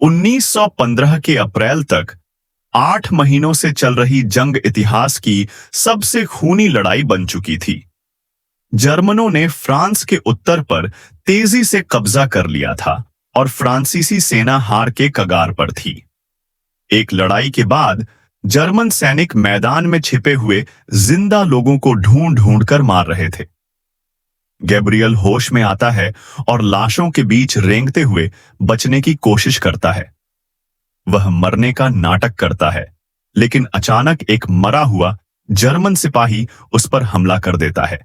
1915 के अप्रैल तक 8 महीनों से चल रही जंग इतिहास की सबसे खूनी लड़ाई बन चुकी थी। जर्मनों ने फ्रांस के उत्तर पर तेजी से कब्जा कर लिया था और फ्रांसीसी सेना हार के कगार पर थी। एक लड़ाई के बाद जर्मन सैनिक मैदान में छिपे हुए जिंदा लोगों को ढूंढ ढूंढ कर मार रहे थे। गैब्रियल होश में आता है और लाशों के बीच रेंगते हुए बचने की कोशिश करता है। वह मरने का नाटक करता है, लेकिन अचानक एक मरा हुआ जर्मन सिपाही उस पर हमला कर देता है।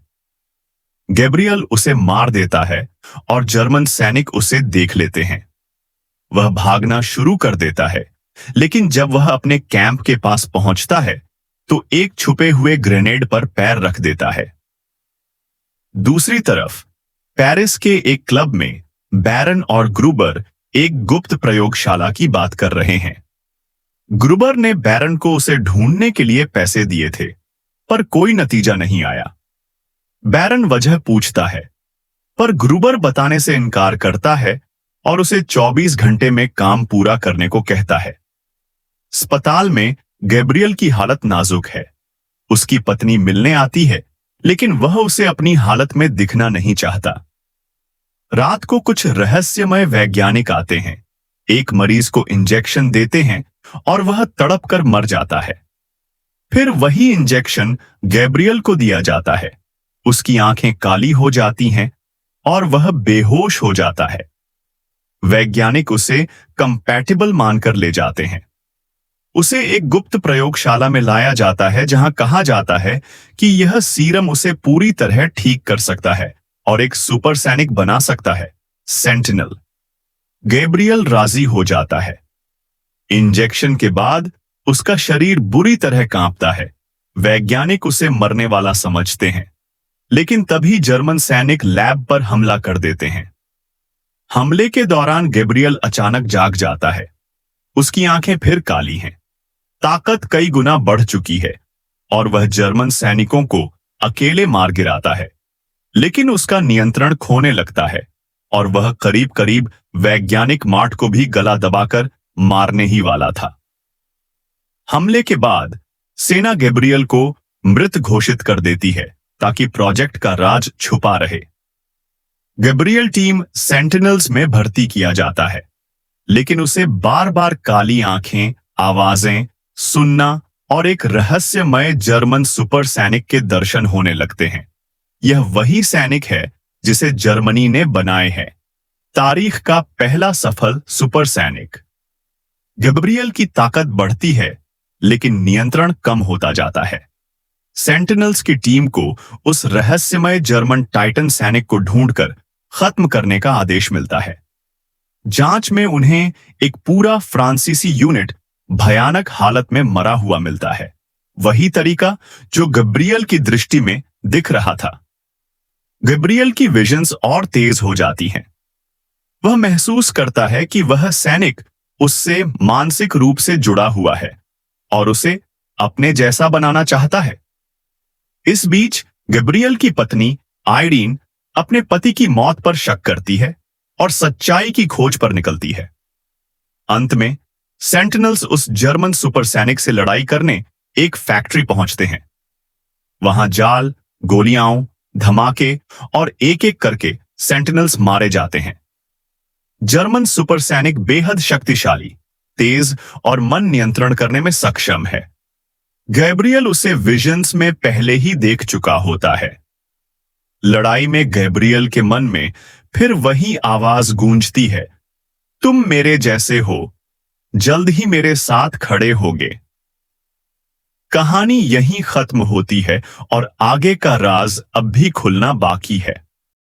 गैब्रियल उसे मार देता है और जर्मन सैनिक उसे देख लेते हैं। वह भागना शुरू कर देता है, लेकिन जब वह अपने कैंप के पास पहुंचता है तो एक छुपे हुए ग्रेनेड पर पैर रख देता है। दूसरी तरफ पेरिस के एक क्लब में बैरन और ग्रुबर एक गुप्त प्रयोगशाला की बात कर रहे हैं। ग्रुबर ने बैरन को उसे ढूंढने के लिए पैसे दिए थे, पर कोई नतीजा नहीं आया। बैरन वजह पूछता है, पर ग्रुबर बताने से इनकार करता है और उसे 24 घंटे में काम पूरा करने को कहता है। अस्पताल में गैब्रियल की हालत नाजुक है। उसकी पत्नी मिलने आती है, लेकिन वह उसे अपनी हालत में दिखना नहीं चाहता। रात को कुछ रहस्यमय वैज्ञानिक आते हैं, एक मरीज को इंजेक्शन देते हैं और वह तड़प कर मर जाता है। फिर वही इंजेक्शन गैब्रियल को दिया जाता है। उसकी आंखें काली हो जाती हैं और वह बेहोश हो जाता है। वैज्ञानिक उसे कंपैटिबल मानकर ले जाते हैं। उसे एक गुप्त प्रयोगशाला में लाया जाता है, जहां कहा जाता है कि यह सीरम उसे पूरी तरह ठीक कर सकता है और एक सुपर सैनिक बना सकता है, सेंटिनल। गैब्रियल राजी हो जाता है। इंजेक्शन के बाद उसका शरीर बुरी तरह कांपता है। वैज्ञानिक उसे मरने वाला समझते हैं, लेकिन तभी जर्मन सैनिक लैब पर हमला कर देते हैं। हमले के दौरान गैब्रियल अचानक जाग जाता है। उसकी आंखें फिर काली हैं। ताकत कई गुना बढ़ चुकी है और वह जर्मन सैनिकों को अकेले मार गिराता है, लेकिन उसका नियंत्रण खोने लगता है और वह करीब करीब वैज्ञानिक मार्ट को भी गला दबाकर मारने ही वाला था। हमले के बाद सेना गैब्रियल को मृत घोषित कर देती है ताकि प्रोजेक्ट का राज छुपा रहे। गैब्रियल टीम सेंटिनल्स में भर्ती किया जाता है, लेकिन उसे बार बार काली आंखें, आवाजें सुनना और एक रहस्यमय जर्मन सुपर सैनिक के दर्शन होने लगते हैं। यह वही सैनिक है जिसे जर्मनी ने बनाए है, तारीख का पहला सफल सुपर सैनिक। गैब्रियल की ताकत बढ़ती है, लेकिन नियंत्रण कम होता जाता है। सेंटिनल्स की टीम को उस रहस्यमय जर्मन टाइटन सैनिक को ढूंढकर खत्म करने का आदेश मिलता है। जांच में उन्हें एक पूरा फ्रांसीसी यूनिट भयानक हालत में मरा हुआ मिलता है, वही तरीका जो गैब्रियल की दृष्टि में दिख रहा था। गैब्रियल की विजन्स और तेज हो जाती हैं। वह महसूस करता है कि वह सैनिक उससे मानसिक रूप से जुड़ा हुआ है और उसे अपने जैसा बनाना चाहता है। इस बीच गैब्रियल की पत्नी आइरीन अपने पति की मौत पर शक करती है और सच्चाई की खोज पर निकलती है। अंत में सेंटिनल्स उस जर्मन सुपर सैनिक से लड़ाई करने एक फैक्ट्री पहुंचते हैं। वहां जाल, गोलियां, धमाके और एक एक करके सेंटिनल्स मारे जाते हैं। जर्मन सुपर सैनिक बेहद शक्तिशाली, तेज और मन नियंत्रण करने में सक्षम है। गैब्रियल उसे विजन्स में पहले ही देख चुका होता है। लड़ाई में गैब्रियल के मन में फिर वही आवाज गूंजती है, तुम मेरे जैसे हो, जल्द ही मेरे साथ खड़े होगे। कहानी यहीं खत्म होती है और आगे का राज अब भी खुलना बाकी है।